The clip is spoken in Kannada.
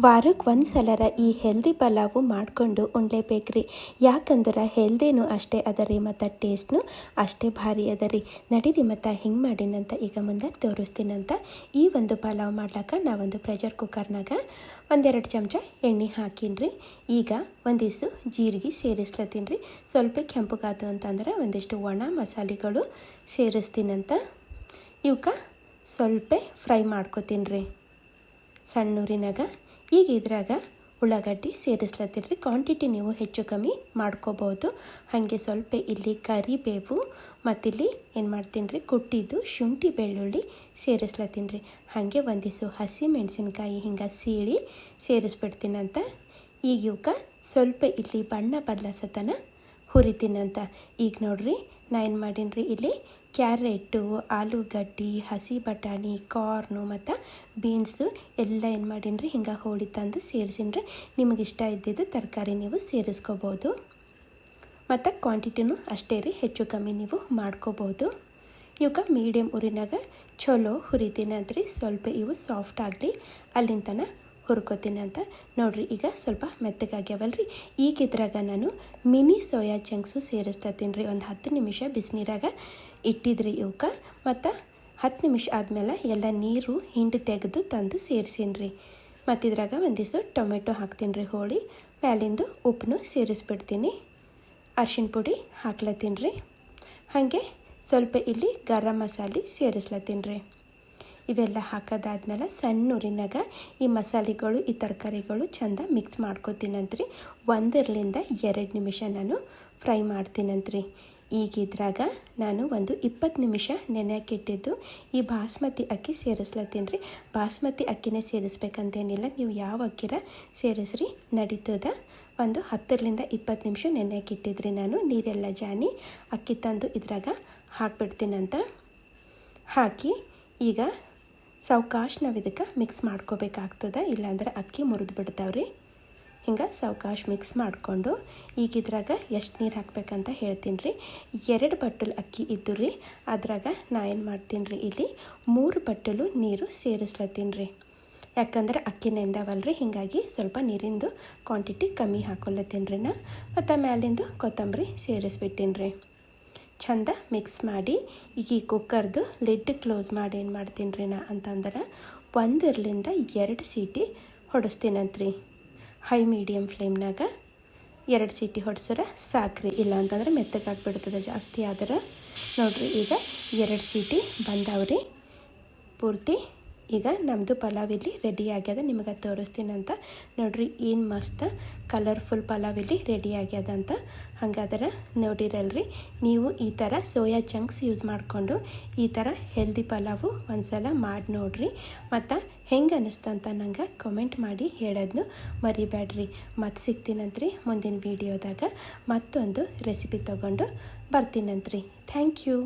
ವಾರಕ್ಕೆ ಒಂದು ಸಲರ ಈ ಹೆಲ್ದಿ ಪಲಾವು ಮಾಡಿಕೊಂಡು ಉಣ್ಲೇಬೇಕ್ರಿ. ಯಾಕಂದ್ರೆ ಹೆಲ್ದಿನೂ ಅಷ್ಟೇ ಅದ ರೀ ಮತ್ತು ಟೇಸ್ಟ್ನು ಅಷ್ಟೇ ಭಾರಿ ಅದ ರೀ. ನಡೀರಿ ಮತ್ತು ಹಿಂಗೆ ಮಾಡಿನಂತ ಈಗ ಮುಂದೆ ತೋರಿಸ್ತೀನಂತ. ಈ ಒಂದು ಪಲಾವ್ ಮಾಡ್ಲಿಕ್ಕೆ ನಾವೊಂದು ಪ್ರೆಷರ್ ಕುಕ್ಕರ್ನಾಗ 1-2 ಚಮಚ ಎಣ್ಣೆ ಹಾಕಿನ್ರಿ. ಈಗ ಒಂದಿಷ್ಟು ಜೀರಿಗೆ ಸೇರಿಸ್ಲತ್ತೀನಿ ರೀ. ಸ್ವಲ್ಪ ಕೆಂಪಗಾತು ಅಂತಂದ್ರೆ ಒಂದಿಷ್ಟು ಒಣ ಮಸಾಲೆಗಳು ಸೇರಿಸ್ತೀನಂತ. ಇವಕ್ಕೆ ಸ್ವಲ್ಪ ಫ್ರೈ ಮಾಡ್ಕೊತೀನಿ ರೀ ಸಣ್ಣೂರಿನಾಗ. ಈಗ ಇದ್ರಾಗ ಉಳ್ಳಾಗಡ್ಡಿ ಸೇರಿಸ್ಲತ್ತೀನಿ ರೀ. ಕ್ವಾಂಟಿಟಿ ನೀವು ಹೆಚ್ಚು ಕಮ್ಮಿ ಮಾಡ್ಕೋಬೋದು. ಹಾಗೆ ಸ್ವಲ್ಪ ಇಲ್ಲಿ ಕರಿಬೇವು ಮತ್ತಿಲ್ಲಿ ಏನು ಮಾಡ್ತೀನಿ ರೀ ಕುಟ್ಟಿದ್ದು ಶುಂಠಿ ಬೆಳ್ಳುಳ್ಳಿ ಸೇರಿಸ್ಲತ್ತೀನಿ ರೀ. ಹಾಗೆ ಒಂದಿಷ್ಟು ಹಸಿ ಮೆಣಸಿನ್ಕಾಯಿ ಹಿಂಗೆ ಸೀಳಿ ಸೇರಿಸ್ಬಿಡ್ತೀನಂತ. ಈಗ ಇವಕ್ಕೆ ಸ್ವಲ್ಪ ಇಲ್ಲಿ ಬಣ್ಣ ಬದಲಾಸತನ ಹುರಿತೀನಂತ. ಈಗ ನೋಡ್ರಿ ನಾ ಏನು ಮಾಡೀನಿ ರೀ, ಇಲ್ಲಿ ಕ್ಯಾರೆಟು, ಆಲೂಗಡ್ಡೆ, ಹಸಿ ಬಟಾಣಿ, ಕಾರ್ನು ಮತ್ತು ಬೀನ್ಸು ಎಲ್ಲ ಏನು ಮಾಡೀನಿ ರೀ ಹಿಂಗೆ ಹೋಳಿ ತಂದು ಸೇರಿಸೀನಿ ರೀ. ನಿಮಗೆ ಇಷ್ಟ ಇದ್ದಿದ್ದು ತರಕಾರಿ ನೀವು ಸೇರಿಸ್ಕೋಬೋದು ಮತ್ತು ಕ್ವಾಂಟಿಟಿನೂ ಅಷ್ಟೇ ರೀ, ಹೆಚ್ಚು ಕಮ್ಮಿ ನೀವು ಮಾಡ್ಕೋಬೋದು. ಇವಕ್ಕೆ ಮೀಡಿಯಮ್ ಉರಿನಾಗ ಚಲೋ ಹುರಿತೀನಿ ಅಂತ್ರಿ. ಸ್ವಲ್ಪ ಇವು ಸಾಫ್ಟ್ ಆಗಲಿ ಅಲ್ಲಿಂದ ತನಕ ಹುರ್ಕೋತೀನಿ ಅಂತ. ನೋಡಿರಿ ಈಗ ಸ್ವಲ್ಪ ಮೆತ್ತಗಾಗ್ಯಾವಲ್ರಿ. ಈಗ ಇದ್ರಾಗ ನಾನು ಮಿನಿ ಸೋಯಾ ಚಂಕ್ಸು ಸೇರಿಸ್ತೀನಿ ರೀ. ಒಂದು 10 ನಿಮಿಷ ಬಿಸಿನೀರಾಗ ಇಟ್ಟಿದ್ರಿ ಇವಕ್ಕೆ. ಮತ್ತು 10 ನಿಮಿಷ ಆದಮೇಲೆ ಎಲ್ಲ ನೀರು ಹಿಂಡಿ ತೆಗೆದು ತಂದು ಸೇರಿಸೀನಿ ರೀ. ಮತ್ತು ಇದ್ರಾಗ ಒಂದಿಷ್ಟು ಟೊಮೆಟೊ ಹಾಕ್ತೀನಿ ರೀ ಹೋಳಿ. ಮ್ಯಾಲಿಂದು ಉಪ್ಪನ್ನು ಸೇರಿಸ್ಬಿಡ್ತೀನಿ. ಅರ್ಶಿಣ ಪುಡಿ ಹಾಕ್ಲತ್ತೀನಿ ರೀ. ಹಾಗೆ ಸ್ವಲ್ಪ ಇಲ್ಲಿ ಗರಂ ಮಸಾಲೆ ಸೇರಿಸ್ಲತ್ತೀನಿ ರೀ. ಇವೆಲ್ಲ ಹಾಕೋದಾದ್ಮೇಲೆ ಸಣ್ಣ ಉರಿನಾಗ ಈ ಮಸಾಲೆಗಳು ಈ ತರಕಾರಿಗಳು ಚೆಂದ ಮಿಕ್ಸ್ ಮಾಡ್ಕೋತೀನಂತ್ರಿ. 1-2 ನಿಮಿಷ ನಾನು ಫ್ರೈ ಮಾಡ್ತೀನಂತ್ರಿ. ಈಗ ಇದ್ರಾಗ ನಾನು ಒಂದು 20 ನಿಮಿಷ ನೆನೆಯಕ್ಕಿಟ್ಟಿದ್ದು ಈ ಬಾಸ್ಮತಿ ಅಕ್ಕಿ ಸೇರಿಸ್ಲತ್ತೀನಿ ರೀ. ಬಾಸ್ಮತಿ ಅಕ್ಕಿನೇ ಸೇರಿಸ್ಬೇಕಂತೇನಿಲ್ಲ, ನೀವು ಯಾವ ಅಕ್ಕಿರ ಸೇರಿಸ್ರಿ ನಡೀತದ. ಒಂದು 10-20 ನಿಮಿಷ ನೆನೆಯಕ್ಕಿಟ್ಟಿದ್ರಿ ನಾನು. ನೀರೆಲ್ಲ ಜಾನಿ ಅಕ್ಕಿ ತಂದು ಇದ್ರಾಗ ಹಾಕ್ಬಿಡ್ತೀನಂತ. ಹಾಕಿ ಈಗ ಸಾವಕಾಶ ನಾವು ಇದಕ್ಕೆ ಮಿಕ್ಸ್ ಮಾಡ್ಕೋಬೇಕಾಗ್ತದೆ, ಇಲ್ಲಾಂದ್ರೆ ಅಕ್ಕಿ ಮುರಿದು ಬಿಡ್ತಾವ್ರಿ. ಹಿಂಗೆ ಸಾವಕಾಶ ಮಿಕ್ಸ್ ಮಾಡಿಕೊಂಡು ಈಗ ಇದ್ರಾಗ ಎಷ್ಟು ನೀರು ಹಾಕ್ಬೇಕಂತ ಹೇಳ್ತೀನಿ ರೀ. 2 ಬಟ್ಟಲು ಅಕ್ಕಿ ಇದ್ದು ರೀ, ಅದ್ರಾಗ ನಾ ಏನು ಮಾಡ್ತೀನಿ ರೀ ಇಲ್ಲಿ 3 ಬಟ್ಟಲು ನೀರು ಸೇರಿಸ್ಲತ್ತೀನಿ ರೀ. ಯಾಕಂದ್ರೆ ಅಕ್ಕಿ ನೆಂದವಲ್ರಿ, ಹೀಗಾಗಿ ಸ್ವಲ್ಪ ನೀರಿಂದು ಕ್ವಾಂಟಿಟಿ ಕಮ್ಮಿ ಹಾಕೊಲತ್ತೀನಿ ರೀ ನಾ. ಮತ್ತು ಮ್ಯಾಲಿಂದು ಕೊತ್ತಂಬರಿ ಸೇರಿಸ್ಬಿಟ್ಟಿನಿ ರೀ. ಚಂದ ಮಿಕ್ಸ್ ಮಾಡಿ ಈಗ ಈ ಕುಕ್ಕರ್ದು ಲಿಡ್ ಕ್ಲೋಸ್ ಮಾಡಿ ಏನು ಮಾಡ್ತೀನಿ ರೀ ನಾ ಅಂತಂದ್ರೆ 1-2 ಸೀಟಿ ಹೊಡಿಸ್ತೀನಂತ್ರಿ. ಹೈ ಮೀಡಿಯಮ್ ಫ್ಲೇಮ್ನಾಗ 2 ಸೀಟಿ ಹೊಡ್ಸ್ರೆ ಸಾಕ್ರಿ. ಇಲ್ಲ ಅಂತಂದ್ರೆ ಮೆತ್ತಗಾಗ್ಬಿಡ್ತದೆ ಜಾಸ್ತಿ ಆದ್ರೆ. ನೋಡಿರಿ ಈಗ 2 ಸೀಟಿ ಬಂದವ್ರಿ ಪೂರ್ತಿ. ಈಗ ನಮ್ಮದು ಪಲಾವ್ ಇಲ್ಲಿ ರೆಡಿ ಆಗ್ಯದ, ನಿಮಗೆ ತೋರಿಸ್ತೀನಂತ. ನೋಡಿರಿ ಏನು ಮಸ್ತ್ ಕಲರ್ಫುಲ್ ಪಲಾವ್ ಇಲ್ಲಿ ರೆಡಿ ಆಗ್ಯದಂತ. ಹಾಗಾದ್ರೆ ನೋಡಿರಲ್ರಿ, ನೀವು ಈ ಥರ ಸೋಯಾ ಚಂಕ್ಸ್ ಯೂಸ್ ಮಾಡಿಕೊಂಡು ಈ ಥರ ಹೆಲ್ದಿ ಪಲಾವು ಒಂದ್ಸಲ ಮಾಡಿ ನೋಡಿರಿ. ಮತ್ತು ಹೆಂಗೆ ಅನ್ನಿಸ್ತಂತ ನಂಗೆ ಕಮೆಂಟ್ ಮಾಡಿ ಹೇಳೋದನ್ನು ಮರಿಬೇಡ್ರಿ. ಮತ್ತೆ ಸಿಗ್ತೀನಂತ್ರಿ ಮುಂದಿನ ವೀಡಿಯೋದಾಗ ಮತ್ತೊಂದು ರೆಸಿಪಿ ತೊಗೊಂಡು ಬರ್ತೀನಂತ್ರಿ. Thank you.